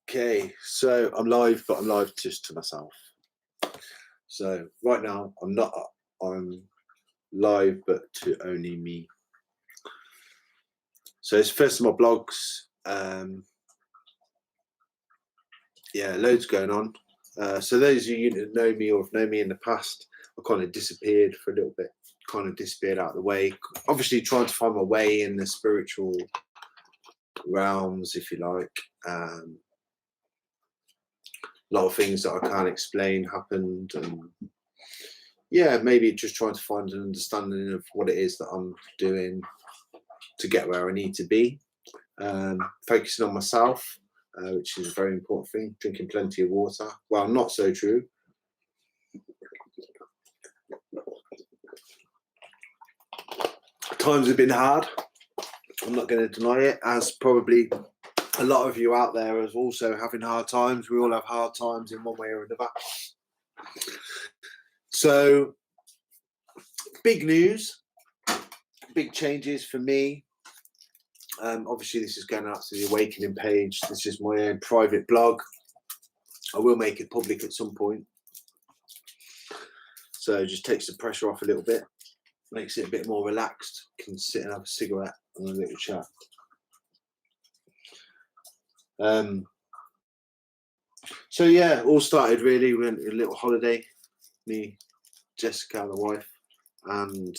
Okay, so I'm live, but I'm live just to myself. So right now I'm not. I'm live, but to only me. So it's first of my blogs. Yeah, loads going on. So those of you that know me or have known me in the past, I kind of disappeared for a little bit. Kind of disappeared out of the way. Obviously, trying to find my way in the spiritual realms, if you like. A lot of things that I can't explain happened, and yeah, maybe just trying to find an understanding of what it is that I'm doing to get where I need to be. Focusing on myself, which is a very important thing. Drinking plenty of water. Well, not so true. Times have been hard. I'm not going to deny it, as probably a lot of you out there are also having hard times. We all have hard times in one way or another. So, big news, big changes for me. Obviously, this is going out to the Awakening page. This is my own private blog. I will make it public at some point. So it just takes the pressure off a little bit, makes it a bit more relaxed. Can sit and have a cigarette and a little chat. So yeah, all started really. We went on a little holiday. Me, Jessica, the wife, and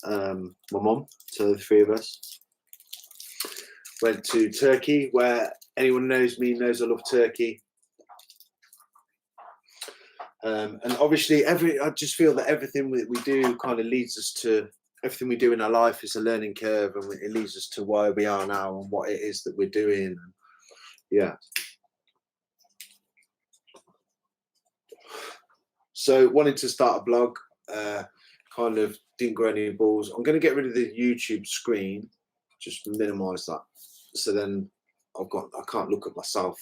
my mum. So the three of us went to Turkey, where anyone knows me knows I love Turkey. And obviously, I just feel that everything we do kind of leads us to everything we do in our life is a learning curve, and it leads us to where we are now and what it is that we're doing. Yeah. So wanted to start a blog, kind of didn't grow any balls. I'm going to get rid of the YouTube screen, just minimize that. So then I can't look at myself.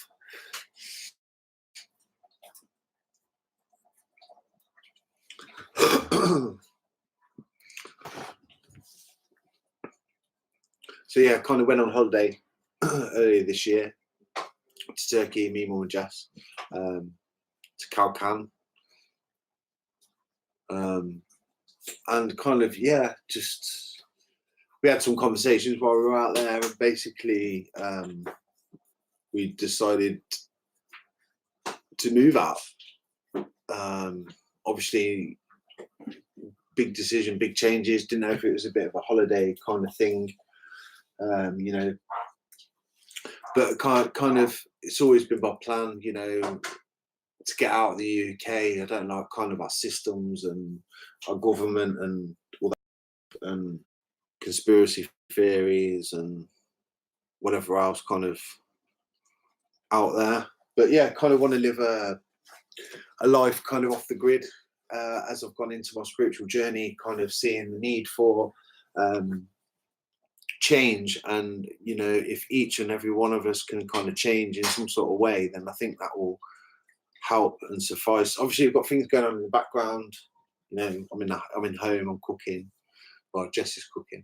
So yeah, kind of went on holiday earlier this year to Turkey, me, mum and Jess, to Kalkan. And kind of, yeah, just we had some conversations while we were out there, and basically we decided to move out. Obviously, big decision, big changes. Didn't know if it was a bit of a holiday kind of thing, you know. But kind of, it's always been my plan, you know, to get out of the UK. I don't like kind of our systems and our government and all that, and conspiracy theories and whatever else kind of out there. But yeah, kind of want to live a life kind of off the grid. As I've gone into my spiritual journey, kind of seeing the need for change, and you know, if each and every one of us can kind of change in some sort of way, then I think that will help and suffice. Obviously, we've got things going on in the background. You know, I'm in home. I'm cooking. Well, Jess is cooking.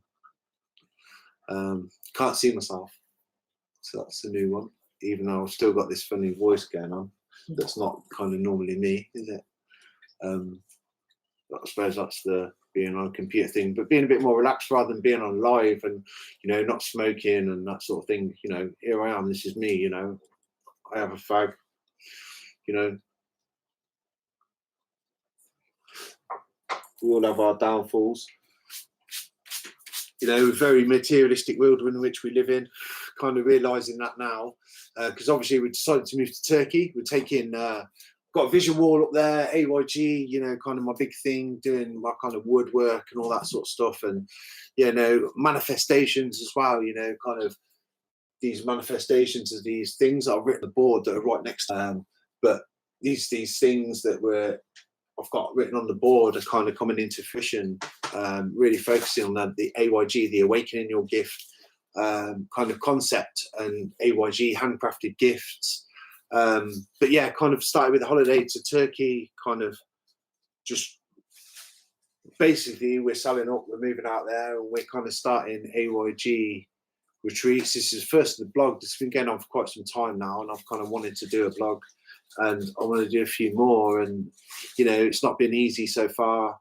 Can't see myself, so that's a new one. Even though I've still got this funny voice going on, that's not kind of normally me, is it? I suppose that's the being on a computer thing, but being a bit more relaxed rather than being on live and, you know, not smoking and that sort of thing. You know, here I am. This is me. You know, I have a fag. You know, we all have our downfalls. You know, very materialistic world in which we live in, kind of realizing that now, because obviously we decided to move to Turkey. We're taking, got a vision wall up there, AYG, you know, kind of my big thing, doing my kind of woodwork and all that sort of stuff. And, you know, manifestations as well, you know, kind of these manifestations of these things that I've written on the board that are right next to them. But these things that I've got written on the board are kind of coming into fruition, really focusing on the AYG, the Awakening Your Gift kind of concept, and AYG handcrafted gifts. But yeah, kind of started with a holiday to Turkey, kind of just basically we're selling up, we're moving out there, and we're kind of starting AYG retreats. This is first the blog. This has been going on for quite some time now, and I've kind of wanted to do a blog, and I want to do a few more. And you know, it's not been easy so far.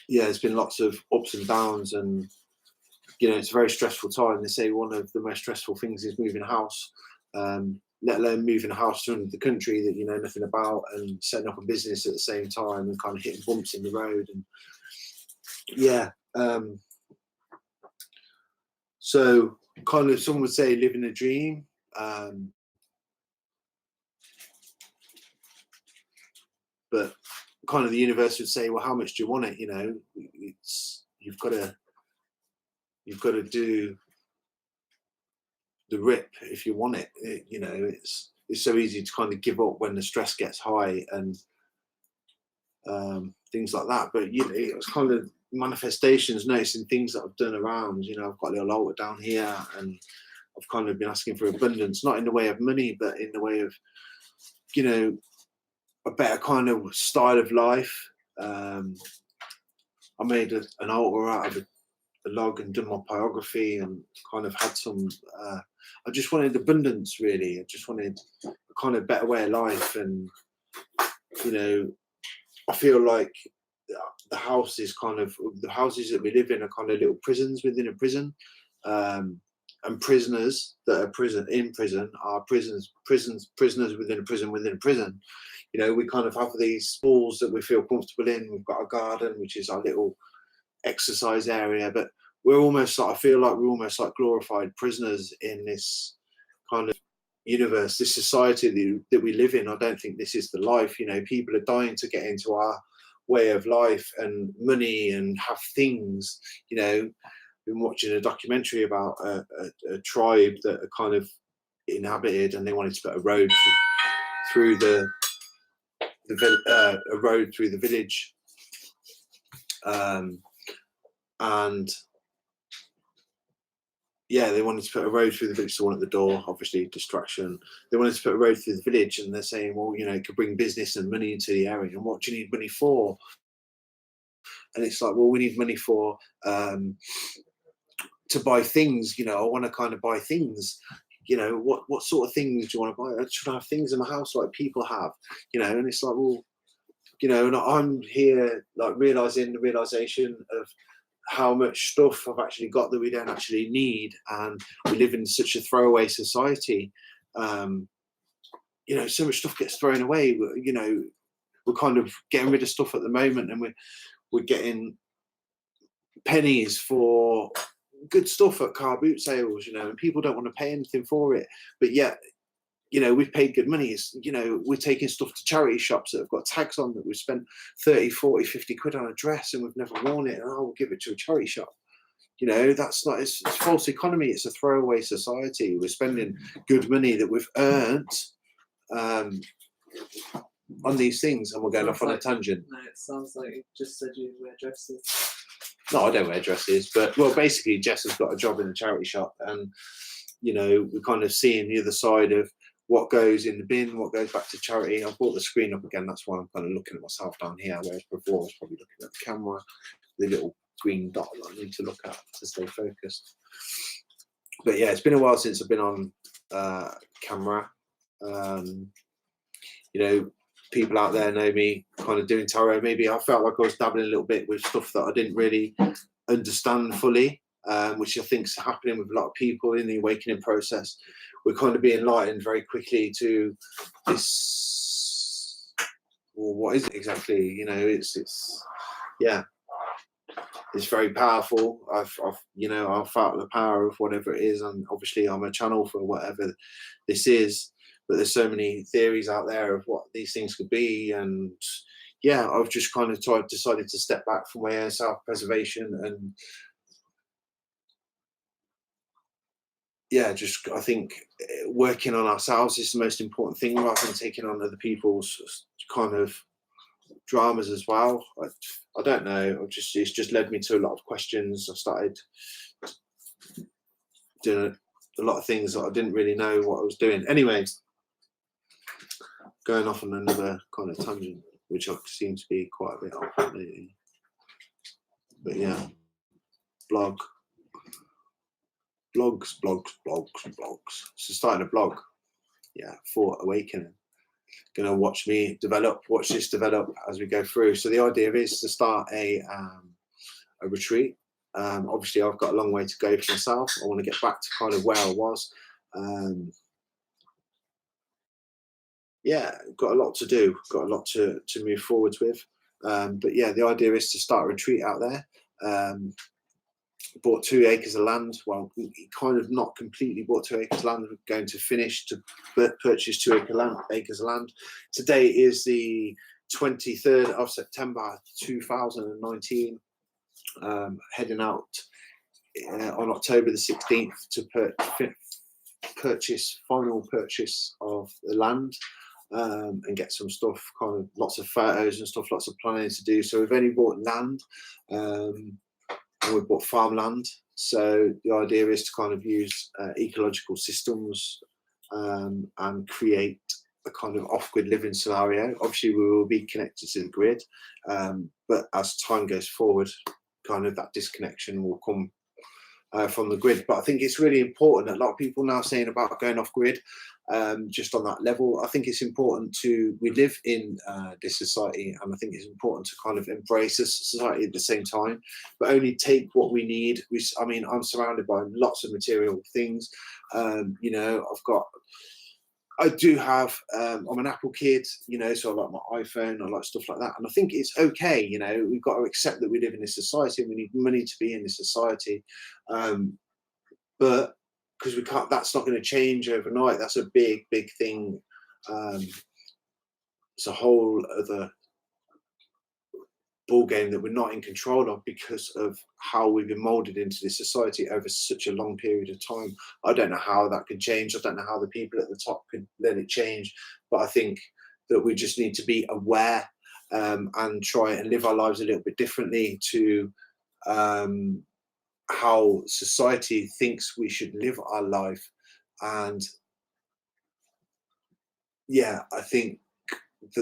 Yeah, there's been lots of ups and downs, and you know, it's a very stressful time. They say one of the most stressful things is moving house, let alone moving a house to the country that you know nothing about, and setting up a business at the same time, and kind of hitting bumps in the road. And yeah, so kind of some would say living a dream. But kind of the universe would say, well, how much do you want it? You know, you've got to do the rip if you want it. You know, it's so easy to kind of give up when the stress gets high and things like that. But you know, it was kind of manifestations, noticing things that I've done around. You know, I've got a little altar down here, and I've kind of been asking for abundance, not in the way of money, but in the way of, you know, a better kind of style of life. I made an altar out of a log and done my biography, and kind of had some. I just wanted abundance, really. I just wanted a kind of better way of life, and you know, I feel like the house is kind of the houses that we live in are kind of little prisons within a prison. And prisoners that are in prison are prisoners within a prison. You know, we kind of have these walls that we feel comfortable in. We've got a garden, which is our little exercise area, but we're almost like, I feel like we're almost like glorified prisoners in this kind of universe, this society that we live in. I don't think this is the life. You know, people are dying to get into our way of life and money and have things. You know, been watching a documentary about a tribe that are kind of inhabited, and they wanted to put a road through the village, and yeah, they wanted to put a road through the village. So one at the door, obviously distraction. They wanted to put a road through the village, and they're saying, well, you know, it could bring business and money into the area. And what do you need money for? And it's like, well, we need money for to buy things. You know, I want to kind of buy things. You know, what sort of things do you want to buy? I just want to have things in my house like people have. You know, and it's like, well, you know, and I'm here like realizing the realization of how much stuff I've actually got that we don't actually need, and we live in such a throwaway society. You know, so much stuff gets thrown away. You know, we're kind of getting rid of stuff at the moment, and we're getting pennies for good stuff at car boot sales. You know, and people don't want to pay anything for it, but yet, you know, we've paid good money. It's, you know, we're taking stuff to charity shops that have got tags on that we've spent 30, 40, 50 quid on a dress and we've never worn it, and we'll give it to a charity shop. You know, that's not, it's false economy. It's a throwaway society. We're spending good money that we've earned on these things, and we're going off on a tangent. No, it sounds like you just said you wear dresses. No, I don't wear dresses, but well, basically Jess has got a job in a charity shop, and you know, we're kind of seeing the other side of what goes in the bin, what goes back to charity. I brought the screen up again, that's why I'm kind of looking at myself down here, whereas before I was probably looking at the camera, the little green dot that I need to look at to stay focused. But yeah, it's been a while since I've been on camera. You know, people out there know me kind of doing tarot. Maybe I felt like I was dabbling a little bit with stuff that I didn't really understand fully, which I think is happening with a lot of people in the awakening process. We're kind of being enlightened very quickly to this. Well, what is it exactly? You know, it's yeah, it's very powerful. I've you know, I've felt the power of whatever it is, and obviously I'm a channel for whatever this is. But there's so many theories out there of what these things could be, and yeah, I've just kind of decided to step back from my own self-preservation, and yeah, just I think working on ourselves is the most important thing, rather than taking on other people's kind of dramas as well. I don't know. It's just led me to a lot of questions. I started doing a lot of things that I didn't really know what I was doing. Anyway, going off on another kind of tangent, which I seem to be quite a bit off lately. But yeah. blogs. So starting a blog, for Awakening. Going to watch this develop as we go through. So the idea is to start a retreat. Obviously, I've got a long way to go for myself. I want to get back to kind of where I was. Got a lot to do. Got a lot to move forwards with. But yeah, the idea is to start a retreat out there. Bought 2 acres of land. Well, kind of not completely bought 2 acres of land. We're going to finish to purchase 2 acres of land. Today is the 23rd of September 2019. Heading out on October the 16th to final purchase of the land. And get some stuff, kind of lots of photos and stuff, lots of planning to do. So we've only bought land, and we've bought farmland. So the idea is to kind of use ecological systems and create a kind of off-grid living scenario. Obviously, we will be connected to the grid, but as time goes forward, kind of that disconnection will come from the grid. But I think it's really important. A lot of people now saying about going off grid, just on that level. I think it's important we live in this society, and I think it's important to kind of embrace this society at the same time, but only take what we need. I'm surrounded by lots of material things. I do have, I'm an Apple kid, so I like my iPhone, I like stuff like that. And I think it's okay, we've got to accept that we live in this society and we need money to be in this society. But because we can't, that's not going to change overnight. That's a big, big thing. It's a whole other ball game that we're not in control of because of how we've been molded into this society over such a long period of time. I don't know how that could change. I don't know how the people at the top could let it change, but I think that we just need to be aware and try and live our lives a little bit differently to how society thinks we should live our life. And I think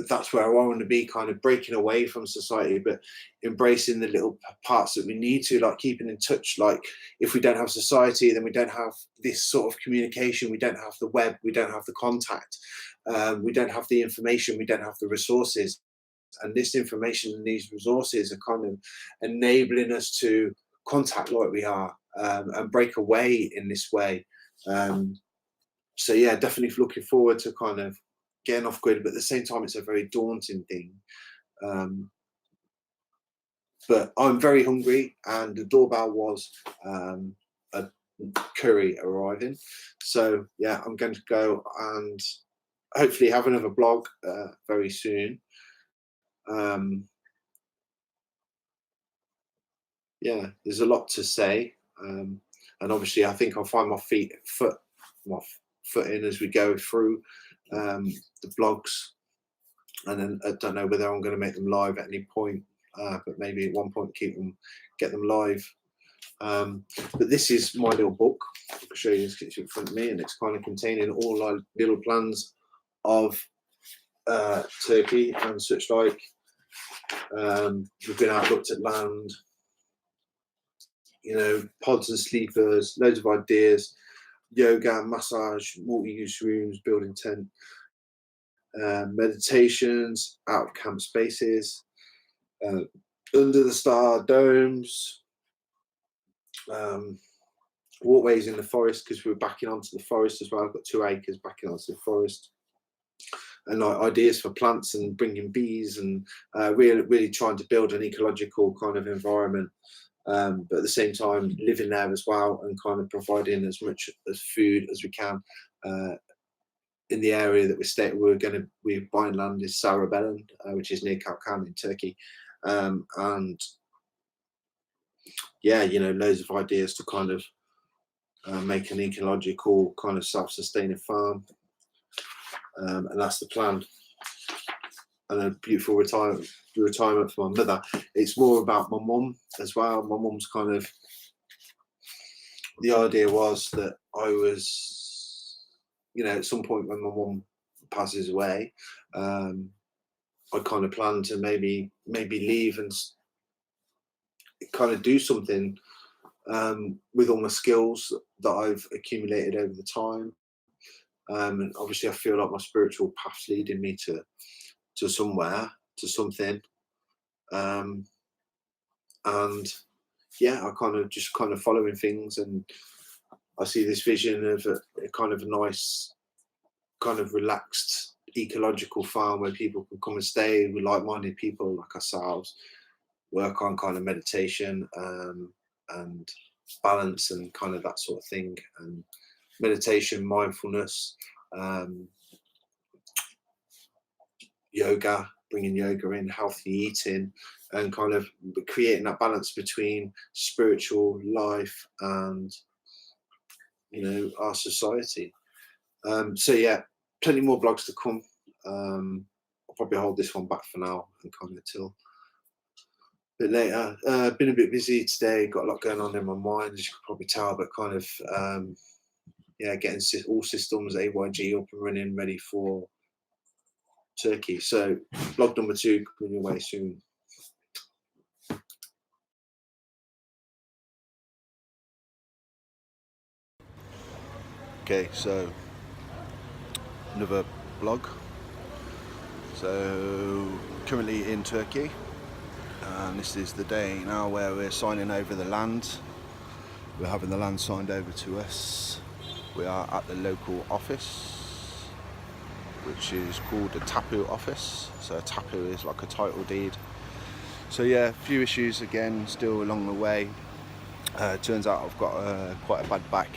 that's where I want to be, kind of breaking away from society, but embracing the little parts that we need to, like keeping in touch. Like if we don't have society, then we don't have this sort of communication. We don't have the web. We don't have the contact. We don't have the information. We don't have the resources. And this information and these resources are kind of enabling us to contact like we are and break away in this way. Definitely looking forward to kind of getting off grid, but at the same time, it's a very daunting thing. But I'm very hungry, and the doorbell was a curry arriving. So I'm going to go and hopefully have another blog very soon. There's a lot to say, and obviously I think I'll find my foot in as we go through the blogs, and then I don't know whether I'm going to make them live at any point, but maybe at one point get them live. But this is my little book. I can show you, it's in front of me, and it's kind of containing all our little plans of Turkey and such like. We've been out, looked at land, pods and sleepers, loads of ideas, yoga, massage, multi-use rooms, building tent, meditations, out of camp spaces, under the star domes, walkways in the forest, because we're backing onto the forest as well. I've got 2 acres backing onto the forest, and ideas for plants and bringing bees, and really trying to build an ecological kind of environment. But at the same time, living there as well, and kind of providing as much as food as we can. In the area that we're buying land is Sarabelen, which is near Kalkan in Turkey, and loads of ideas to kind of make an ecological kind of self-sustaining farm, and that's the plan. And a beautiful retirement for my mother. It's more about my mum as well. My mum's kind of, the idea was that I was, at some point when my mum passes away, I kind of plan to maybe leave and kind of do something with all my skills that I've accumulated over the time. And obviously, I feel like my spiritual path's leading me to somewhere, to something. Um, and yeah, I kind of following things, and I see this vision of a kind of a nice, kind of relaxed ecological farm where people can come and stay with like-minded people like ourselves, work on kind of meditation and balance and kind of that sort of thing, and meditation, mindfulness, yoga, bringing yoga in, healthy eating, and kind of creating that balance between spiritual life and, you know, our society. So yeah, plenty more blogs to come. I'll probably hold this one back for now and kind of till a bit later. Been a bit busy today, got a lot going on in my mind, as you could probably tell, but kind of yeah, getting all systems AYG up and running, ready for Turkey. So blog number 2 coming your way soon. Okay, so another blog. So currently in Turkey, and this is the day now where we're signing over the land. We're having the land signed over to us. We are at the local office, which is called the tapu office. So a tapu is like a title deed. So yeah, a few issues again still along the way. Turns out I've got quite a bad back.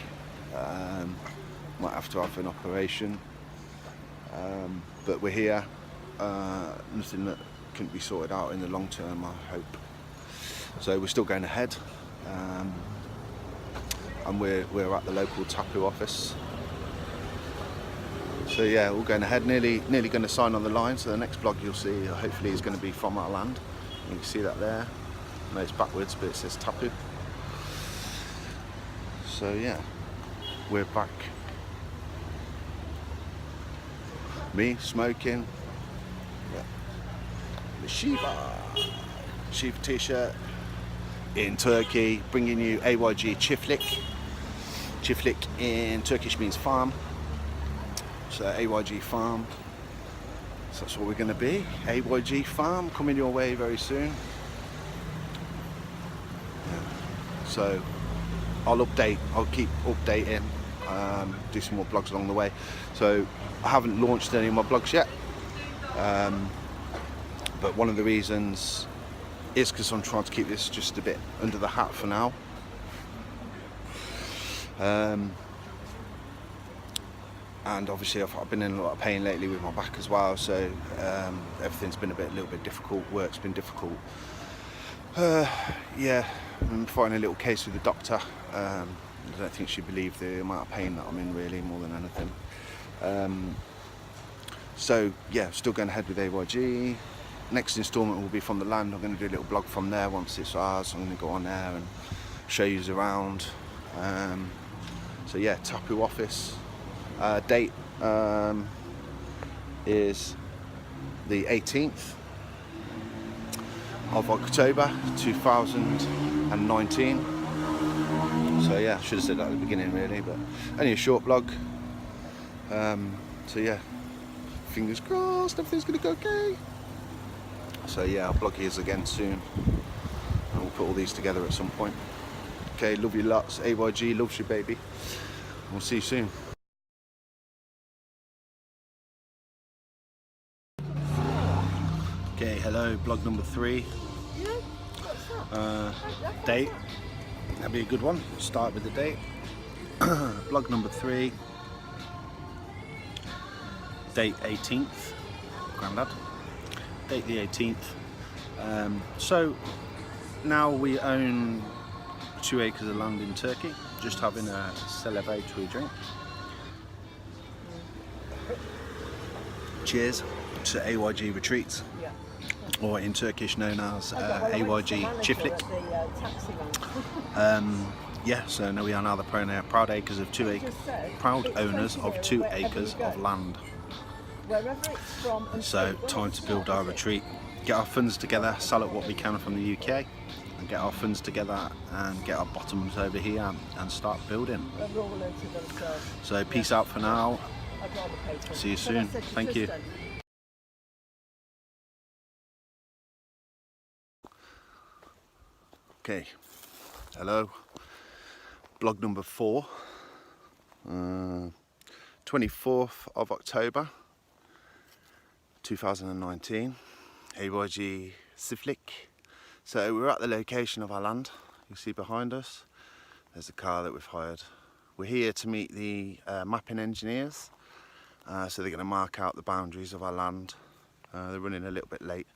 Might have to have an operation, but we're here. Nothing that couldn't be sorted out in the long term, I hope. So we're still going ahead, and we're at the local tapu office. So yeah, all going ahead. Nearly going to sign on the line. So the next blog you'll see, hopefully, is going to be from our land. You can see that there. No, it's backwards, but it says tapu. So yeah, we're back. Me smoking. Yeah. The Shiva t-shirt in Turkey, bringing you AYG Çiftlik. Çiftlik in Turkish means farm. So AYG farm. So that's what we're going to be. AYG farm coming your way very soon. Yeah. So I'll keep updating, do some more blogs along the way. So I haven't launched any of my blogs yet, but one of the reasons is because I'm trying to keep this just a bit under the hat for now. And obviously I've been in a lot of pain lately with my back as well, so everything's been a little bit difficult, work's been difficult. Yeah, I'm fighting a little case with the doctor. I don't think she believed the amount of pain that I'm in, really, more than anything. So yeah, still going ahead with AYG. Next instalment will be from the land. I'm going to do a little blog from there once it's ours. I'm going to go on there and show you around. So yeah, tapu office. Date is the 18th of October 2019. So yeah, I should have said that at the beginning, really, but only a short blog. So yeah, fingers crossed everything's gonna go okay. So yeah, I'll blog yours again soon, and we'll put all these together at some point. Okay, love you lots. AYG loves you, baby. We'll see you soon. Okay, hello, blog number 3. Date, that'd be a good one. Start with the date. Blog number 3. Date 18th. Grandad. Date the 18th. So now we own 2 acres of land in Turkey. Just having a celebratory drink. Cheers to AYG Retreats, or in Turkish known as AYG Çiftlik. Yeah, so now we are now the proud owners of 2 acres of land. So time to build our retreat, get our funds together, sell up what we can from the UK, and get our funds together and get our bottoms over here and start building. So peace out for now. See you soon. Thank you. Okay, hello. Blog number 4. 24th of October 2019, AYG Çiftlik. So we're at the location of our land. You see behind us, there's a car that we've hired. We're here to meet the mapping engineers. So they're going to mark out the boundaries of our land. They're running a little bit late,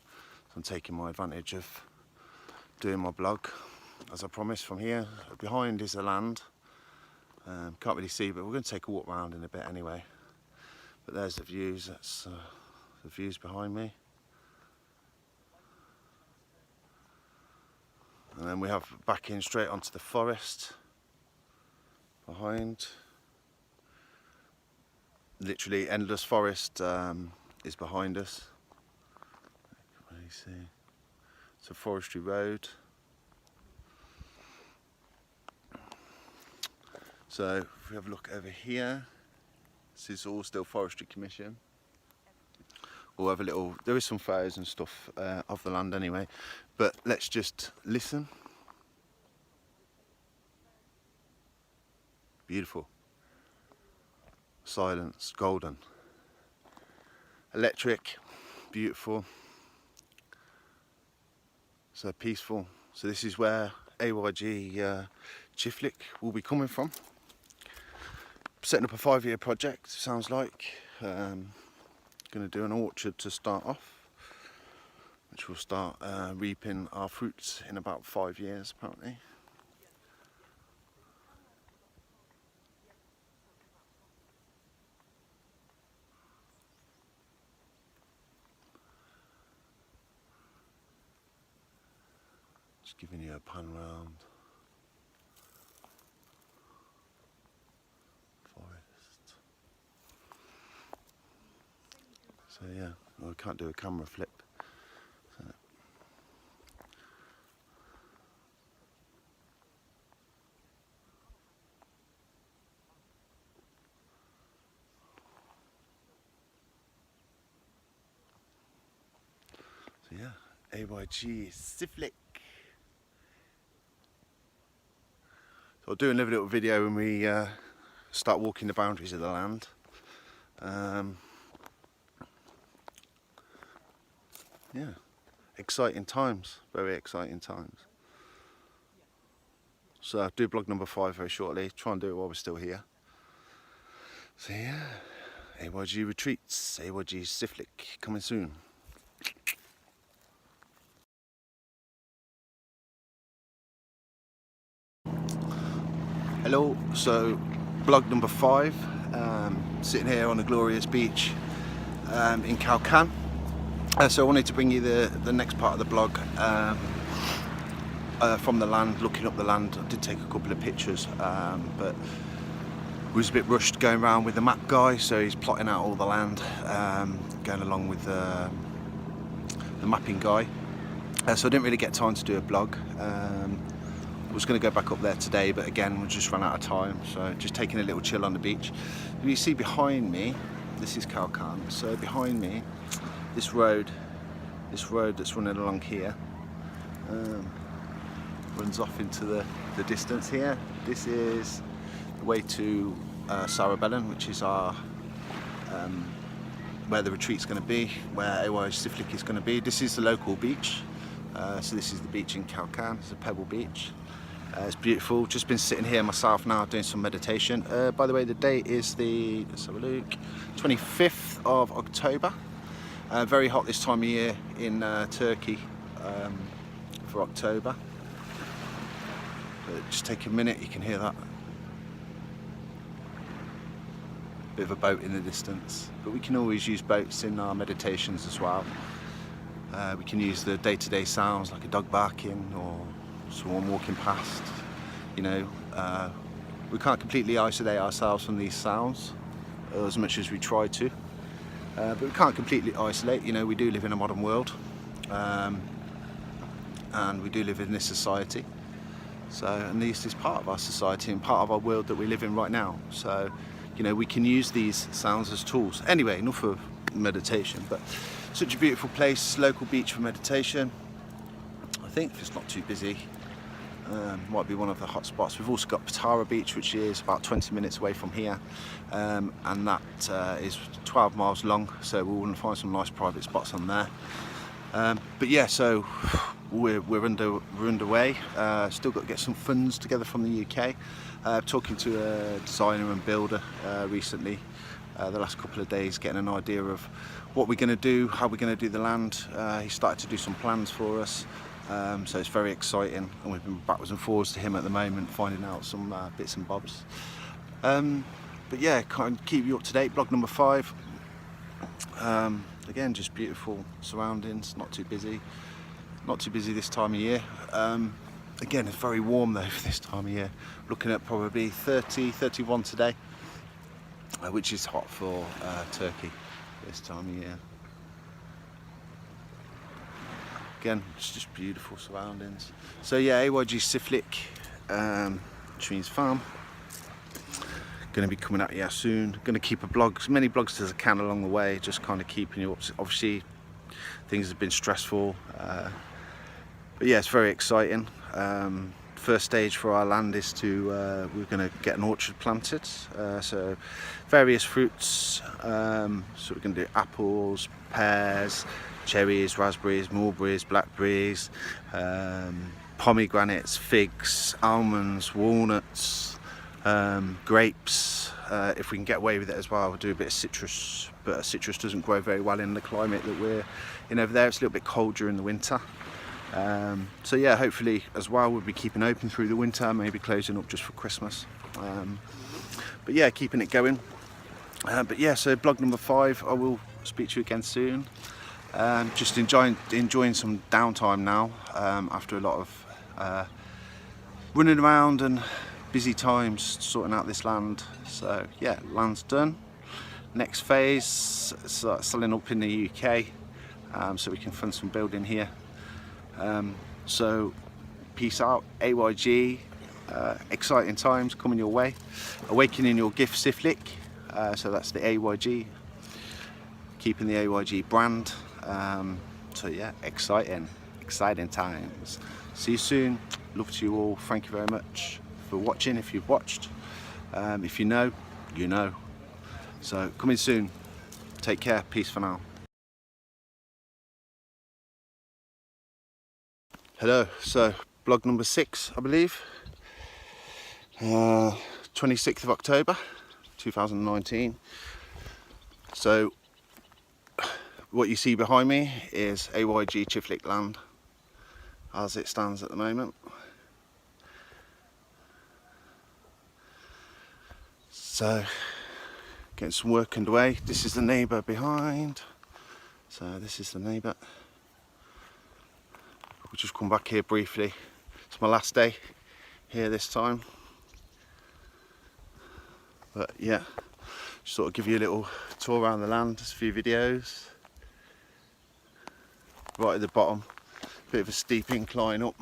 so I'm taking my advantage of doing my blog. As I promised, from here behind is the land. Can't really see, but we're going to take a walk around in a bit anyway. But there's the views. That's the views behind me. And then we have backing straight onto the forest behind. Literally endless forest is behind us. What do you see? It's a forestry road. So if we have a look over here, this is all still Forestry Commission. We'll have a little, there is some photos and stuff of the land anyway, but let's just listen. Beautiful. Silence, golden. Electric, beautiful. So peaceful. So this is where AYG Çiftlik will be coming from. Setting up a 5-year project, sounds like. Going to do an orchard to start off, which will start reaping our fruits in about 5 years apparently. Just giving you a pan round. Forest. So yeah, well, we can't do a camera flip. So yeah, AYG Çiftlik. So I'll do another little video when we start walking the boundaries of the land. Yeah, exciting times, very exciting times. So I'll do blog number 5 very shortly, try and do it while we're still here. So yeah, AYG Retreats, AYG Çiftlik, coming soon. Hello, so blog number 5, sitting here on a glorious beach in Kalkan. So I wanted to bring you the next part of the blog from the land, looking up the land. I did take a couple of pictures, but we was a bit rushed going around with the map guy, so he's plotting out all the land, going along with the mapping guy. So I didn't really get time to do a blog. I was going to go back up there today, but again we just ran out of time, so just taking a little chill on the beach. You see behind me, this is Kalkan, so behind me, this road that's running along here, runs off into the distance here. This is the way to Sarabellen, which is our where the retreat's going to be, where AYG Çiftlik is going to be. This is the local beach, so this is the beach in Kalkan. It's a pebble beach. It's beautiful. Just been sitting here myself now doing some meditation. By the way, the date is the, let's have a look, 25th of October. Very hot this time of year in Turkey for October. But just take a minute, you can hear that. Bit of a boat in the distance, but we can always use boats in our meditations as well. We can use the day-to-day sounds like a dog barking or someone walking past. You know, we can't completely isolate ourselves from these sounds as much as we try to, but we can't completely isolate. You know, we do live in a modern world, and we do live in this society. So, and this is part of our society and part of our world that we live in right now. So, you know, we can use these sounds as tools. Anyway, enough of meditation, but such a beautiful place, local beach for meditation. I think if it's not too busy, might be one of the hot spots. We've also got Patara Beach, which is about 20 minutes away from here, and that is 12 miles long, so we'll find some nice private spots on there. But yeah, so we're underway. Still got to get some funds together from the UK. Talking to a designer and builder recently, the last couple of days, getting an idea of what we're going to do, how we're going to do the land. He started to do some plans for us, so it's very exciting, and we've been backwards and forwards to him at the moment, finding out some bits and bobs. But yeah, kind of keep you up to date. Blog number 5. Again, just beautiful surroundings, not too busy this time of year. Again, it's very warm though for this time of year, looking at probably 30, 31 today, which is hot for Turkey this time of year. Again, it's just beautiful surroundings. So yeah, AYG Çiftlik, which means farm. Going to be coming out here soon. Going to keep as many blogs as I can along the way, just kind of keeping you up. Obviously, things have been stressful, but yeah, it's very exciting. First stage for our land is to we're going to get an orchard planted, so various fruits. So we're going to do apples, pears, cherries, raspberries, mulberries, blackberries, pomegranates, figs, almonds, walnuts. Grapes, if we can get away with it as well. We'll do a bit of citrus, but citrus doesn't grow very well in the climate that we're in over there. It's a little bit cold during the winter, so yeah, hopefully as well we'll be keeping open through the winter, maybe closing up just for Christmas, but yeah, keeping it going. But yeah, so blog number 5, I will speak to you again soon. Just enjoying some downtime now, after a lot of running around and busy times sorting out this land. So yeah, land's done. Next phase, selling up in the UK, so we can fund some building here. So peace out, AYG. Exciting times coming your way. Awakening your gift, Çiftlik. So that's the AYG. Keeping the AYG brand. So yeah, exciting times. See you soon. Love to you all. Thank you very much for watching, if you've watched. If you know, you know. So coming soon. Take care. Peace for now. Hello. So blog number 6, I believe. 26th of October 2019. So what you see behind me is AYG Çiftlik land as it stands at the moment. So getting some work underway. This is the neighbour behind. So this is the neighbour. We'll just come back here briefly. It's my last day here this time. But yeah, just sort of give you a little tour around the land, just a few videos. Right at the bottom, bit of a steep incline up,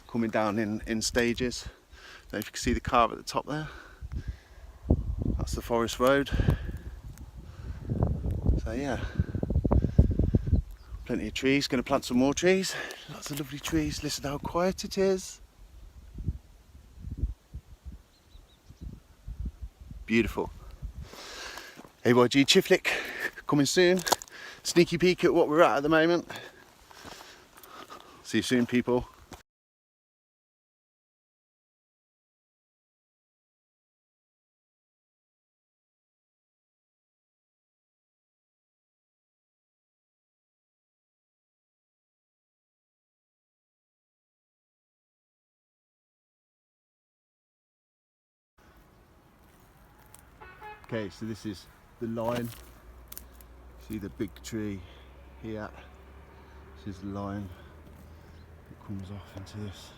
coming down in stages. Don't know if you can see the car at the top there. That's the forest road. So yeah, plenty of trees. Going to plant some more trees. Lots of lovely trees. Listen how quiet it is. Beautiful. AYG Çiftlik coming soon. Sneaky peek at what we're at the moment. See you soon, people. Okay, so this is the line. See the big tree here. This is the line that comes off into this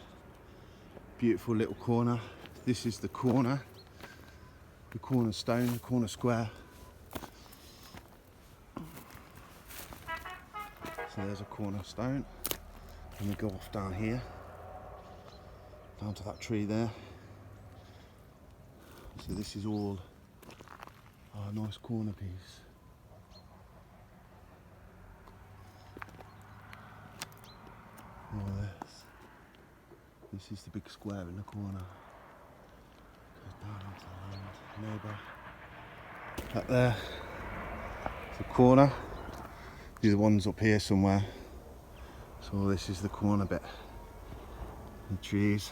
beautiful little corner. This is the corner stone, the corner square. So there's a corner stone. And we go off down here, down to that tree there. So this is all a nice corner piece. All this. This is the big square in the corner. Goes down onto the land. Neighbour. Up there. The corner. The other one's up here somewhere. So this is the corner bit. The trees.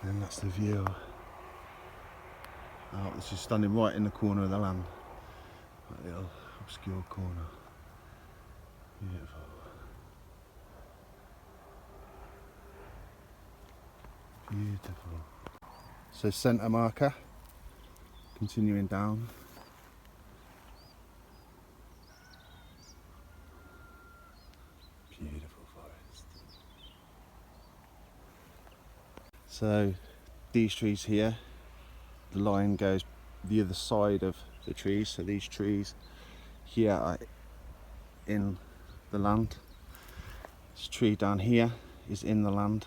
And that's the view out. This is standing right in the corner of the land. That little obscure corner. Beautiful. Beautiful. So centre marker. Continuing down. Beautiful forest. So these trees here, the line goes the other side of the trees. So these trees here are in the land. This tree down here is in the land.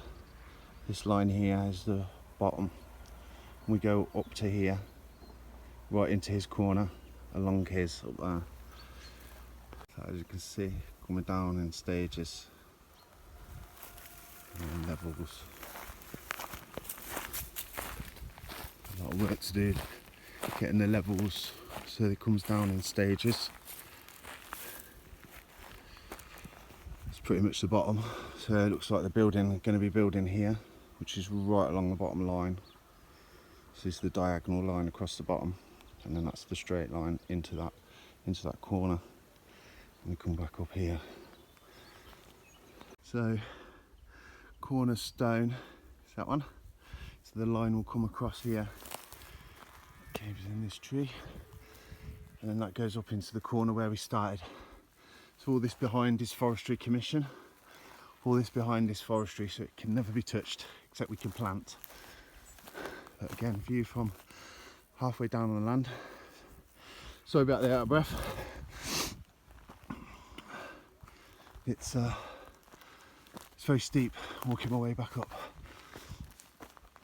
This line here is the bottom. We go up to here, right into his corner, along his up there. So as you can see, coming down in stages and levels. A lot of work to do getting the levels so it comes down in stages. It's pretty much the bottom. So it looks like they're going to be building here, which is right along the bottom line. So this is the diagonal line across the bottom, and then that's the straight line into that corner. And we come back up here. So cornerstone is that one. So the line will come across here, caves in this tree, and then that goes up into the corner where we started. So all this behind is Forestry Commission. All this behind is forestry, so it can never be touched, except we can plant. But again, view from halfway down on the land. Sorry about the out of breath. It's very steep, walking my way back up.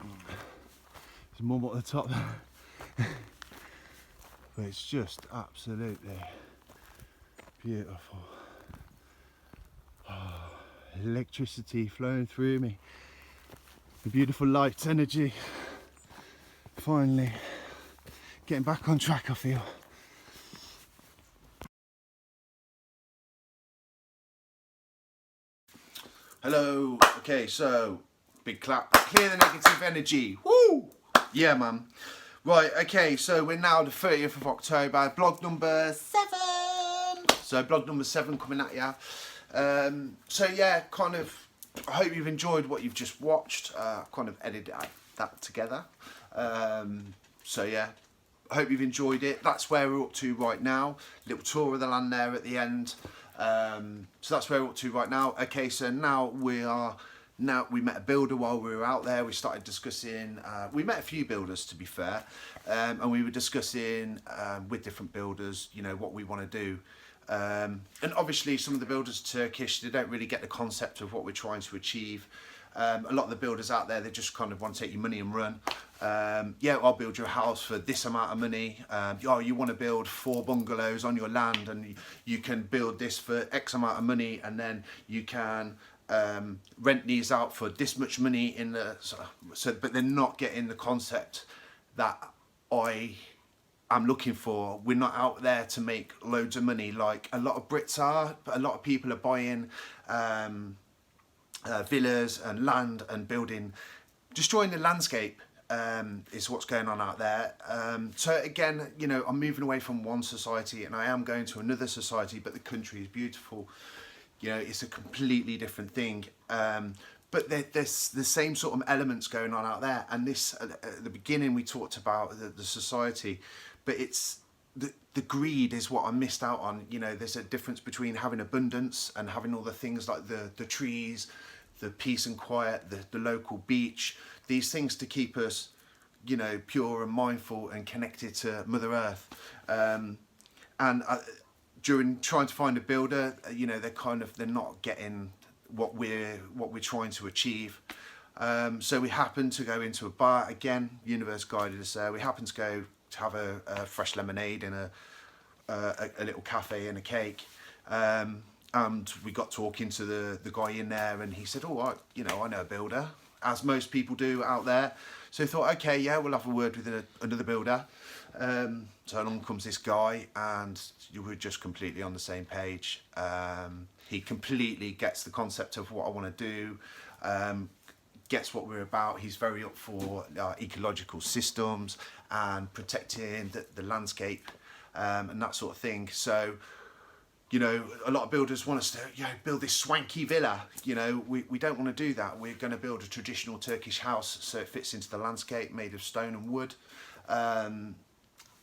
There's mum at the top there. But it's just absolutely beautiful. Oh, electricity flowing through me. The beautiful light, energy. Finally getting back on track, I feel. Hello. Okay, so big clap. Clear the negative energy. Woo! Yeah, man. Right, okay, so we're now the 30th of October, blog number 7. So blog number 7 coming at you. So yeah, kind of, I hope you've enjoyed what you've just watched. Kind of edited that together. So yeah, I hope you've enjoyed it. That's where we're up to right now. Little tour of the land there at the end. So that's where we're up to right now. Okay, so now we met a builder while we were out there. We started discussing, we met a few builders to be fair, and we were discussing with different builders, you know, what we want to do. And obviously some of the builders are Turkish, they don't really get the concept of what we're trying to achieve. A lot of the builders out there, they just kind of want to take your money and run. Yeah, I'll build your house for this amount of money. Oh, you want to build 4 bungalows on your land and you can build this for X amount of money, and then you can rent these out for this much money in the... So, but they're not getting the concept that I'm looking for. We're not out there to make loads of money like a lot of Brits are, but a lot of people are buying villas and land and building, destroying the landscape is what's going on out there. So again, you know, I'm moving away from one society and I am going to another society, but the country is beautiful. You know, it's a completely different thing. But there's the same sort of elements going on out there. And this, at the beginning, we talked about the society, but it's the greed is what I missed out on. You know, there's a difference between having abundance and having all the things like the trees, the peace and quiet, the local beach, these things to keep us, you know, pure and mindful and connected to Mother Earth. And during trying to find a builder, you know, they're not getting what we're trying to achieve. So we happened to go into a bar again. Universe guided us there. We happened to go to have a fresh lemonade in a little cafe and a cake. And we got talking to the guy in there, and he said, "Oh, you know, I know a builder," as most people do out there. So I thought, okay, yeah, we'll have a word with another builder. So along comes this guy, and you were just completely on the same page. He completely gets the concept of what I want to do, gets what we're about. He's very up for ecological systems and protecting the landscape and that sort of thing. So, you know, a lot of builders want us to, you know, build this swanky villa. You know, we don't want to do that. We're going to build a traditional Turkish house so it fits into the landscape, made of stone and wood,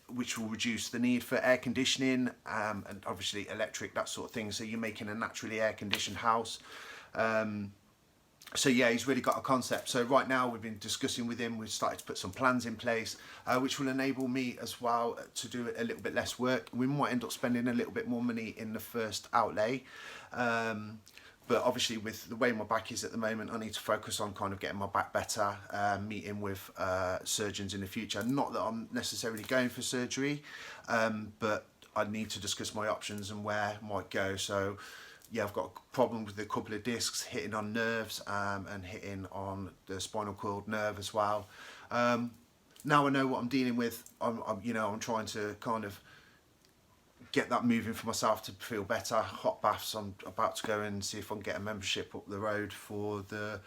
which will reduce the need for air conditioning and obviously electric, that sort of thing. So you're making a naturally air conditioned house. So yeah, he's really got a concept. So right now we've been discussing with him. We've started to put some plans in place, which will enable me as well to do a little bit less work. We might end up spending a little bit more money in the first outlay. But obviously with the way my back is at the moment, I need to focus on kind of getting my back better, meeting with surgeons in the future. Not that I'm necessarily going for surgery, but I need to discuss my options and where I might go. So yeah, I've got a problem with a couple of discs hitting on nerves and hitting on the spinal cord nerve as well. Now I know what I'm dealing with. I'm trying to kind of get that moving for myself to feel better. Hot baths. I'm about to go and see if I can get a membership up the road for the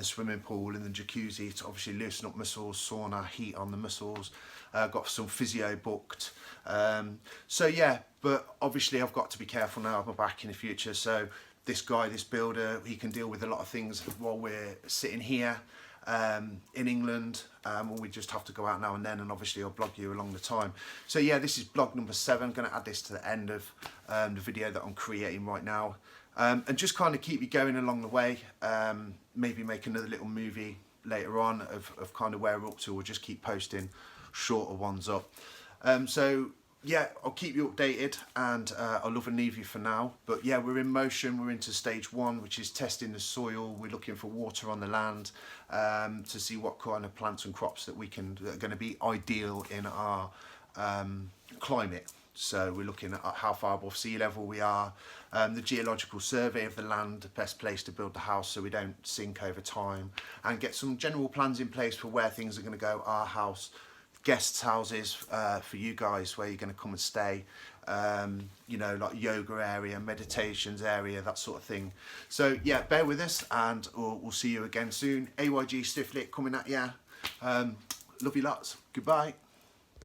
swimming pool and the jacuzzi to obviously loosen up muscles, sauna, heat on the muscles. Got some physio booked. So yeah, but obviously I've got to be careful now of my back in the future. So this guy, this builder, he can deal with a lot of things while we're sitting here in England, or we just have to go out now and then, and obviously I'll blog you along the time. So yeah, this is blog number 7. I'm going to add this to the end of the video that I'm creating right now, and just kind of keep you going along the way. Maybe make another little movie later on of kind of where we're up to. We'll just keep posting shorter ones up. So yeah, I'll keep you updated, and I'll love and leave you for now. But yeah, we're in motion. We're into stage 1, which is testing the soil. We're looking for water on the land to see what kind of plants and crops that are going to be ideal in our climate. So we're looking at how far above sea level we are, the geological survey of the land, the best place to build the house so we don't sink over time, and get some general plans in place for where things are going to go. Our house, guest houses for you guys, where you're going to come and stay, you know, like yoga area, meditations area, that sort of thing. So yeah, bear with us, and we'll see you again soon. AYG Çiftlik coming at ya. Love you lots. Goodbye.